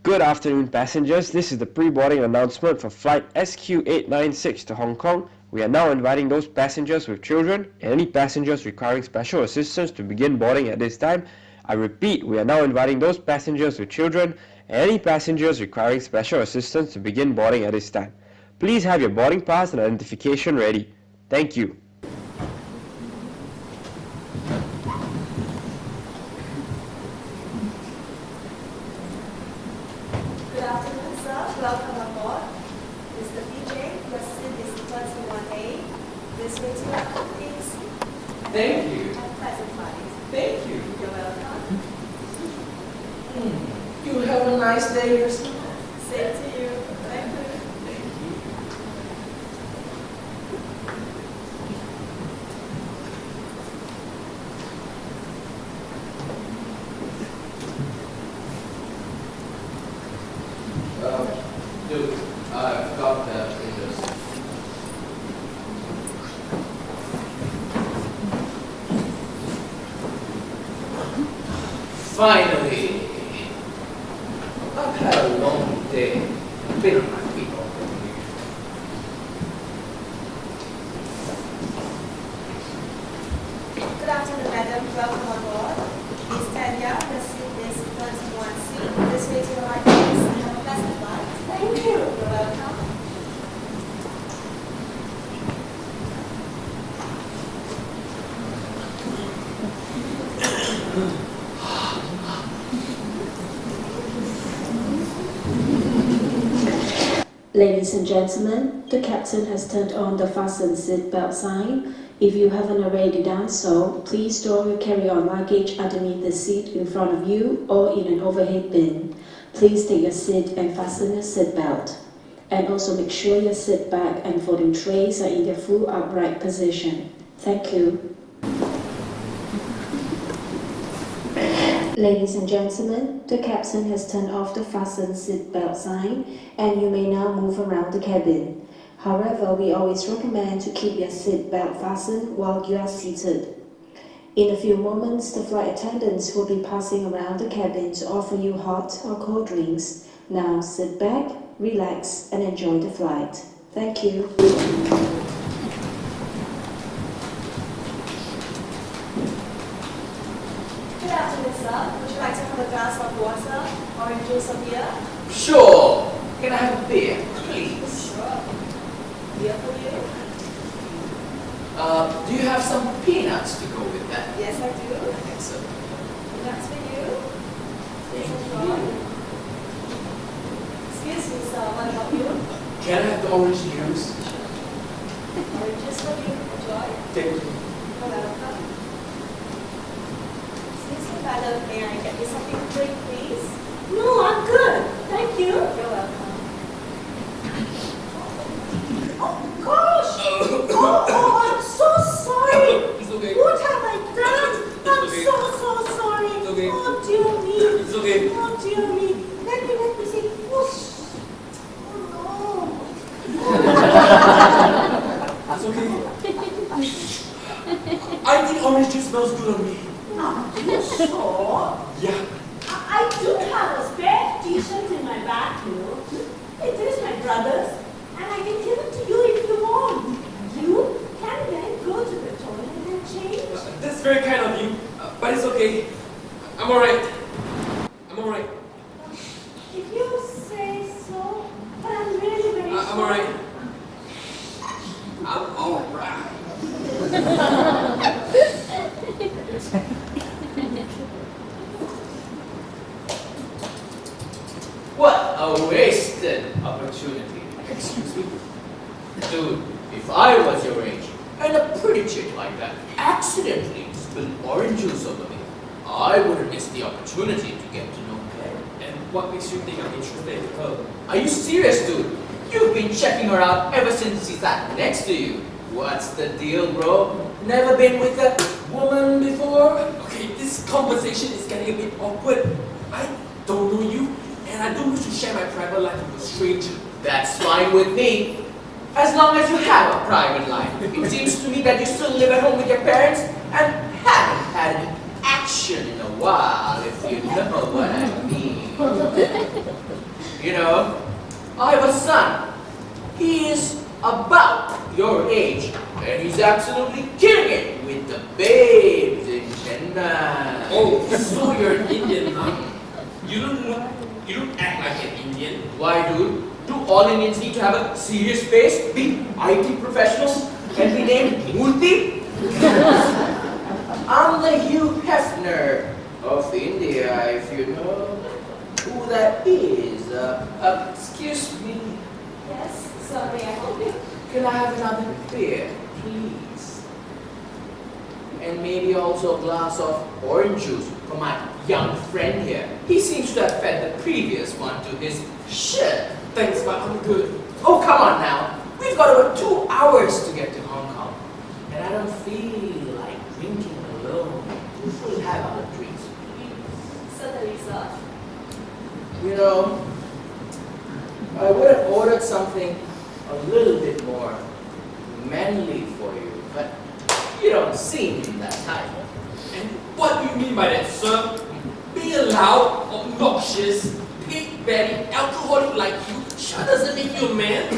Good afternoon, passengers. This is the pre-boarding announcement for flight SQ896 to Hong Kong. We are now inviting those passengers with children and any passengers requiring special assistance to begin boarding at this time. I repeat, we are now inviting those passengers with children and any passengers requiring special assistance to begin boarding at this time. Please have your boarding pass and identification ready. Thank you. Good afternoon, sir. Welcome aboard. Mr. PJ, your seat is 21A. This way to your please. Thank you. And pleasant flight. Thank you. You're welcome. You have a nice day yourself. Same to you. Thank you. Thank you. Dude, I forgot the windows. Finally! I've had a long day. I've been on my feet all day. Good afternoon, madam. Welcome aboard. Please stand here. The seat is 21C. This way to your right, please. Have a pleasant flight. Thank you. You're welcome. Ladies and gentlemen, the captain has turned on the fasten seatbelt sign. If you haven't already done so, please store your carry-on luggage underneath the seat in front of you or in an overhead bin. Please take your seat and fasten your seatbelt. And also make sure your seat back and folding trays are in their full upright position. Thank you. Ladies and gentlemen, the captain has turned off the fasten seatbelt sign and you may now move around the cabin. However, we always recommend to keep your seatbelt fastened while you are seated. In a few moments, the flight attendants will be passing around the cabin to offer you hot or cold drinks. Now sit back, relax and enjoy the flight. Thank you. Good afternoon, sir. Would you like to have a glass of water, orange juice or beer? Sure! Can I have a beer, please? Sure. Beer for you? Do you have some peanuts to go with that? Yes, I do. Excellent. That's for you. Please enjoy. Excuse me, sir. What about you? Can I have the orange juice? Orange juice for you. Enjoy. Thank you. You're welcome. Excuse me, madam. May I get you something to drink, please? No, I'm good. Thank you. You're welcome. Oh, gosh! I'm so sorry. It's okay. What have I done? I'm okay. so sorry. It's okay. Oh, dear me. It's okay. Oh, dear me. Let me see. Whoosh. Oh, It's okay. I think orange juice smells good on me. no. Are you sure? Yeah. I do have a spare t-shirt in my bag, you know. It is my brother's, and I can give it to you if you want. You can then go to the toilet and change. That's very kind of you, but it's okay. I'm alright. I'm alright. If you say so, but I'm really very I'm sorry. alright. I'm alright. What a wasted opportunity. Excuse me? Dude, if I was your age, and a pretty chick like that accidentally spilled orange juice over me, I wouldn't miss the opportunity to get to know her. And what makes you think I'm interested in her? Are you serious, dude? You've been checking her out ever since she sat next to you. What's the deal, bro? Never been with a woman before? Okay, this conversation is getting a bit awkward. I don't know you, and I don't wish to share my private life with a stranger. That's fine with me. As long as you have a private life. It seems to me that you still live at home with your parents and haven't had any action in a while, if you know what I mean. You know, I have a son. He is about your age, and he's absolutely killing it with the babes in Chennai. Oh, so you're an Indian, huh? You don't act like an Indian. Why, dude? Do all Indians need to have a serious face, be IT professionals, and be named Murthy? I'm the Hugh Hefner of India, if you know who that is. Excuse me. Yes, sorry, I help you. Can I have another beer, please? And maybe also a glass of orange juice for my young friend here. He seems to have fed the previous one to his shit. Thanks, but I'm good. Oh, come on now. We've got over 2 hours to get to Hong Kong. And I don't feel like drinking alone. We'll have other drinks, please. Certainly, sir. You know, I would have ordered something a little bit more manly for you, but you don't seem that type. And what do you mean by that, sir? Being a loud, obnoxious, pig-bellied alcoholic like you sure doesn't make you a man.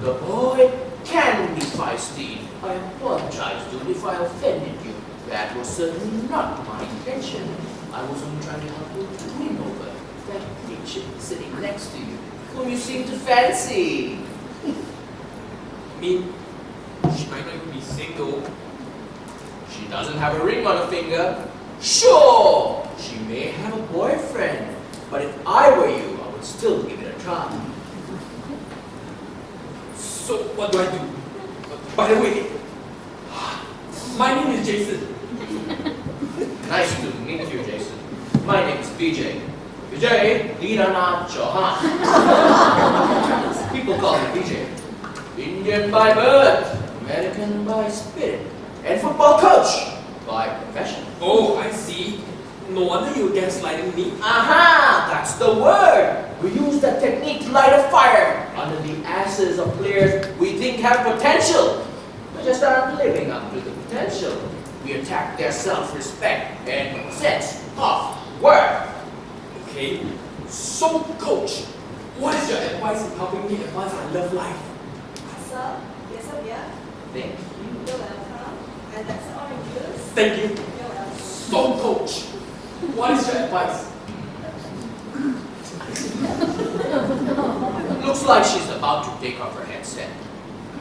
The boy can be feisty. I apologize, dude, if I offended you. That was certainly not my intention. I was only trying to help you win over that bitch sitting next to you, whom you seem to fancy. I mean, she might not even be single. She doesn't have a ring on her finger. Sure, she may have a boyfriend, but if I were you, I would still give it a try. So what do I do? By the way, my name is Jason. Nice to meet you, Jason. My name is Vijay. Vijay Leelanath Chauhan. People call me Vijay. Indian by birth, American by spirit, and football coach by profession. Oh, I see. No wonder you were gaslighting me. Aha! That's the word! We use that technique to light a fire under the asses of players we think have potential, but just aren't living up to the potential. We attack their self-respect and sense of worth. Okay, so coach, what is your advice in helping me advance my love life? Sir, here's a beer. Thank you. You're welcome. And that's orange juice. Thank you. You're welcome. So coach, what is your advice? Looks like she's about to take off her headset.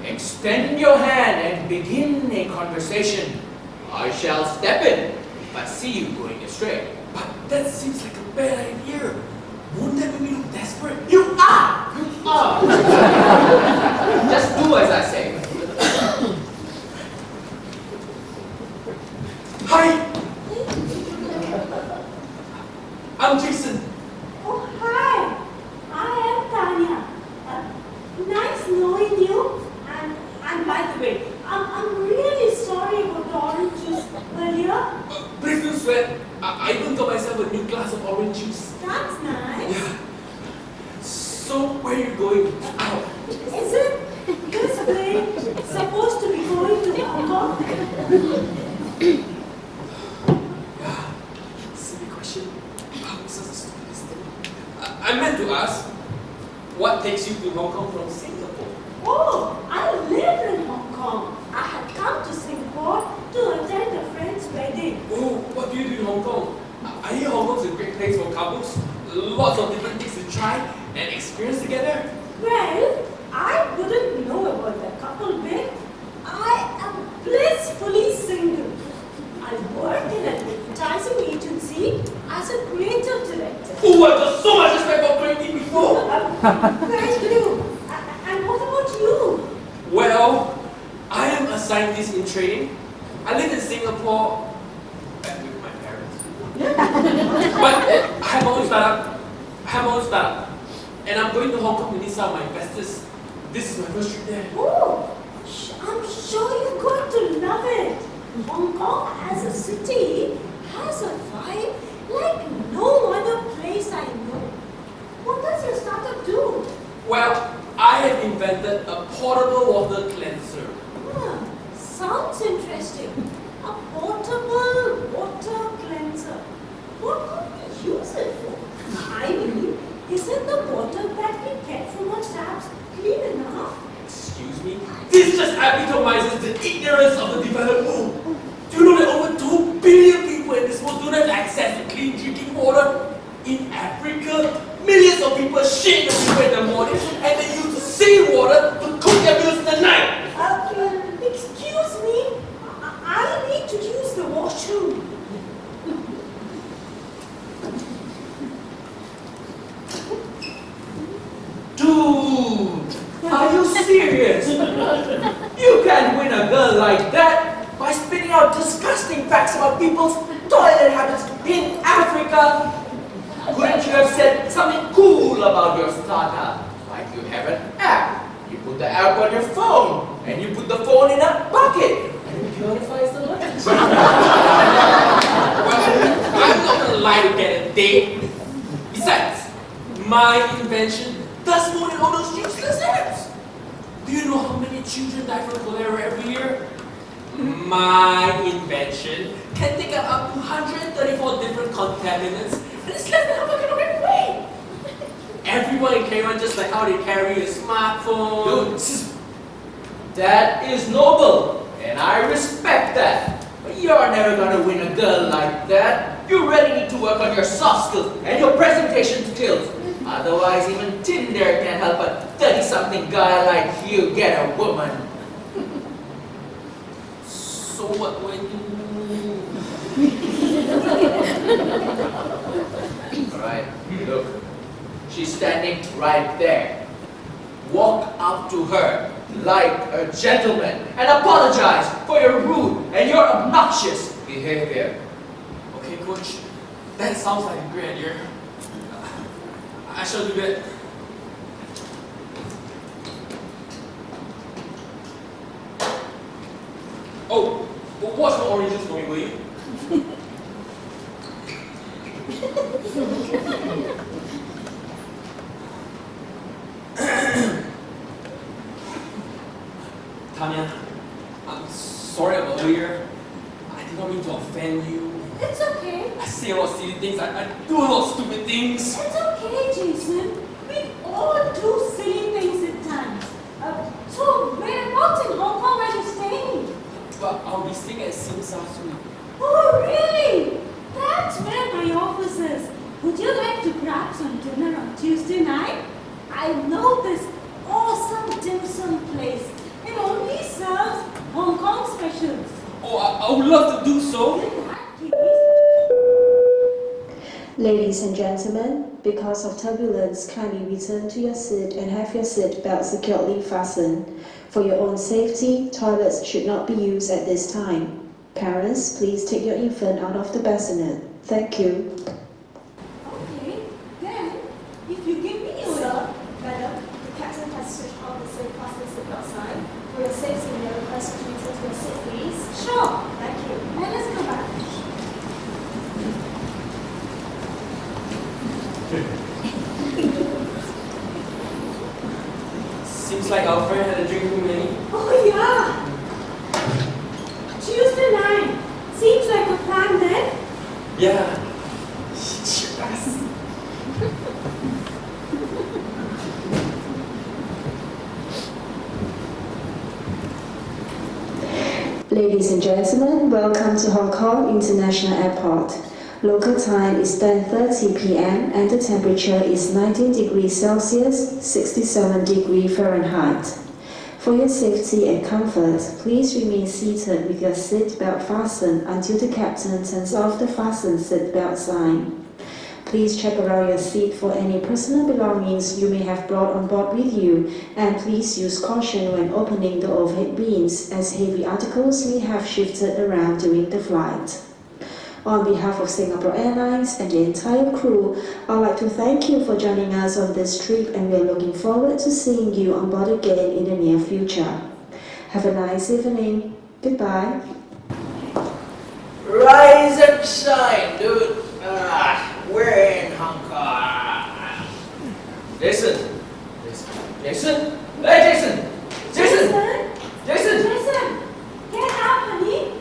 Extend your hand and begin a conversation. I shall step in if I see you going astray. But that seems like a bad idea. Won't that make me look desperate? You are! You are! Just do as I say. Hi! I'm Jason. Oh, hi. I am Tanya. Nice knowing you. And by the way, I'm really sorry about the orange juice earlier. Please don't sweat. I even got myself a new glass of orange juice. That's nice. Yeah. So where are you going? Ow. Isn't this plane supposed to be going to Hong Kong? Yeah. Silly question. Such a stupid thing. I meant to ask, what takes you to Hong Kong from Singapore? Oh, I live in Hong Kong. I had come to Singapore to attend a friend's wedding. Oh, what do you do in Hong Kong? I hear Hong Kong's a great place for couples. Lots of different things to try and experience together. Well, I wouldn't know about the couple bit. I am blissfully single. I work in an advertising agency as a creative director. Oh, I've got so much respect for creating before. Thank you. And what about you? Well, I am a scientist in training. I live in Singapore with my parents. But I have my own startup. And I'm going to Hong Kong to meet some of my investors. This is my first trip there. Oh, I'm sure you're going to love it. Hong Kong as a city has a vibe like no other place I know. What does your startup do? Well, I have invented a portable water cleanser. Sounds interesting. A portable water cleanser. What could we use it for? I Isn't the water that we get from our taps clean enough? Excuse me? This just epitomizes the ignorance of the developed world. Do you know that over 2 billion people in this world don't have access to clean drinking water? In Africa, millions of people shit the river in the morning and they use the same water to cook their meals in the night. Excuse me? I need to use the washroom. Dude, are you serious? You can't win a girl like that by spitting out disgusting facts about people's toilet habits in Africa. Couldn't you have said something cool about your startup? Like you have an app. You put the app on your phone, and you put the phone in a bucket, and it purifies the water. Well, I'm not gonna lie to get a date. Besides, my invention does more than all those useless apps. Do you know how many children die from cholera every year? My invention can take up to 134 different contaminants, and it's less than half a kilogram away. Everyone can carry on just like how they carry a smartphone. Dude, that is noble, and I respect that. But you're never gonna win a girl like that. You really need to work on your soft skills and your presentation skills. Otherwise, even Tinder can't help a 30-something guy like you get a woman. So what do I do? Alright, look. She's standing right there. Walk up to her like a gentleman and apologize for your rude and your obnoxious behavior. Okay, coach. That sounds like a great idea. I shall do that. Oh, but watch the oranges for me, will you? Tanya, I'm sorry about earlier. I did not mean to offend you. It's okay. I say a lot of silly things. I do a lot of stupid things. It's okay, Jason. We all do silly things at times. So, whereabouts in Hong Kong are you staying? But I'll be staying at Sim soon. Oh, really? That's where my office is. Would you like to grab some dinner on Tuesday night? I know this awesome dim sum place. It only serves Hong Kong specials. Oh, I would love to do so. In that case, Ladies and gentlemen, because of turbulence, kindly return to your seat and have your seat belt securely fastened. For your own safety, toilets should not be used at this time. Parents, please take your infant out of the bassinet. Thank you. okay, then, if you give me your... Sir, madam, the captain has switched on the safe fasten seatbelt sign. For your safety, may I request you to return to your seat, please? Sure. Thank you. Now let's go back. Seems like our friend had a drink too many. Oh, yeah. Tuesday night. Seems like a plan then. Yeah. Sure does. Ladies and gentlemen, welcome to Hong Kong International Airport. Local time is 10:30 p.m. and the temperature is 19 degrees Celsius, 67 degrees Fahrenheit. For your safety and comfort, please remain seated with your seat belt fastened until the captain turns off the fasten seat belt sign. Please check around your seat for any personal belongings you may have brought on board with you, and please use caution when opening the overhead bins, as heavy articles may have shifted around during the flight. On behalf of Singapore Airlines and the entire crew, I'd like to thank you for joining us on this trip, and we're looking forward to seeing you on board again in the near future. Have a nice evening. Goodbye. Rise and shine, dude. We're in Hong Kong. Jason. Jason? Hey, Jason! Jason! Jason! Jason, get up, honey.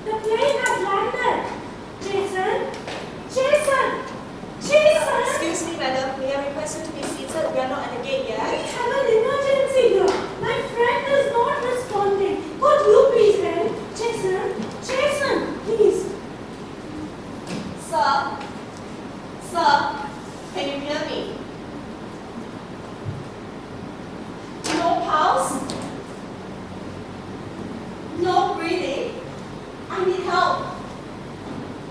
The plane has landed. Jason! Jason! Jason! Excuse me, madam. May I request request you to be seated. We are not at the gate I yet. have an emergency here. My friend is not responding. Could you please help? Jason, please. Sir? Sir? Can you hear me? No pulse? No breathing? I need help.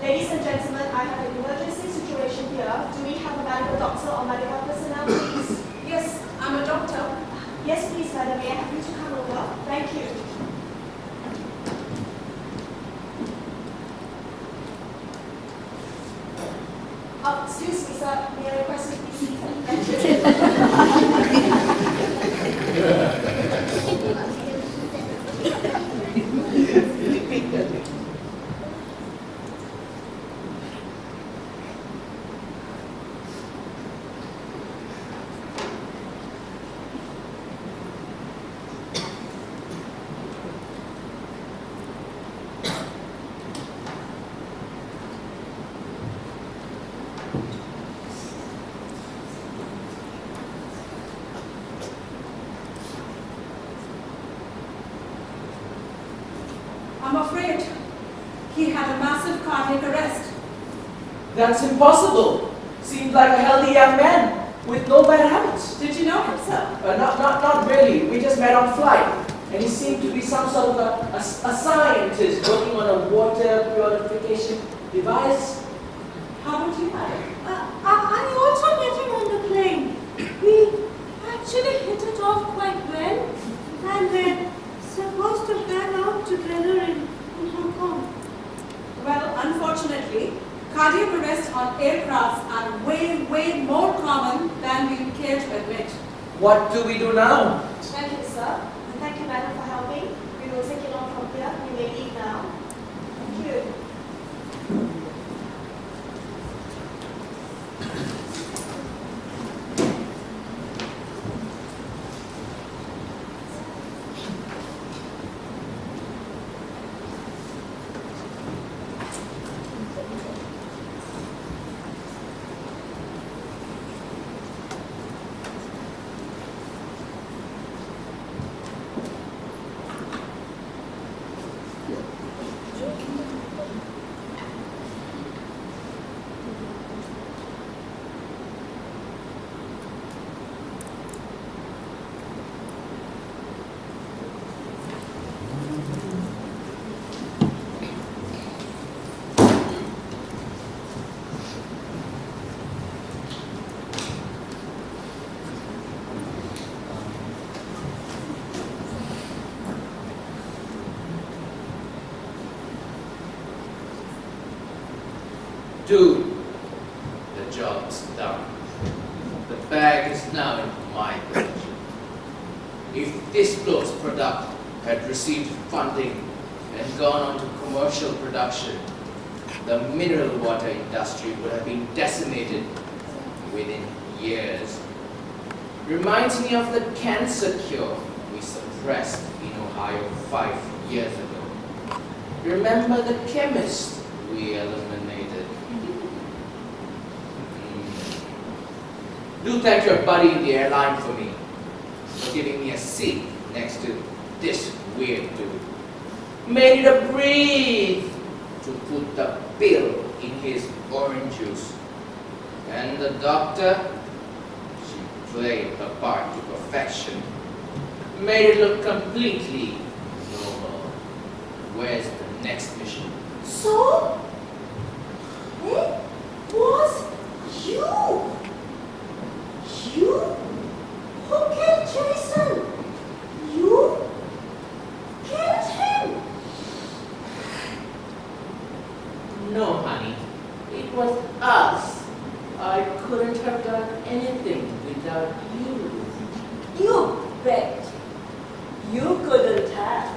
Ladies and gentlemen, I have an emergency situation here. Do we have a medical doctor or medical personnel, please? Yes, I'm a doctor. Yes, please, madam. May I have you to come over? Thank you. Oh, excuse me, sir. May I request you to be seated? Thank you. I'm afraid he had a massive cardiac arrest. That's impossible. Seemed like a healthy young man with no bad habits. Did you know him, sir? Not really. We just met on flight. And he seemed to be some sort of a scientist working on a water purification device. How did you know him? I also met him on the plane. We actually hit it off quite well. And we're supposed to hang out together in Hong Kong. Well, unfortunately, cardiac arrests on aircrafts are way more common than we care to admit. What do we do now? Thank you, sir. And thank you, madam, for helping. We will take it on from here. You may leave now. Thank you. Dude, the job's done. The bag is now in my possession. If this close product had received funding and gone on to commercial production, the mineral water industry would have been decimated within years. Reminds me of the cancer cure we suppressed in Ohio 5 years ago. Remember the chemist we eliminated? Do thank your buddy in the airline for me, for giving me a seat next to this weird dude. Made it a breathe to put the pill in his orange juice. And the doctor, she played her part to perfection. Made it look completely normal. Where's the next mission? So, it was you. You? Who killed Jason? You killed him. No, honey. It was us. I couldn't have done anything without you. You bet. You couldn't have.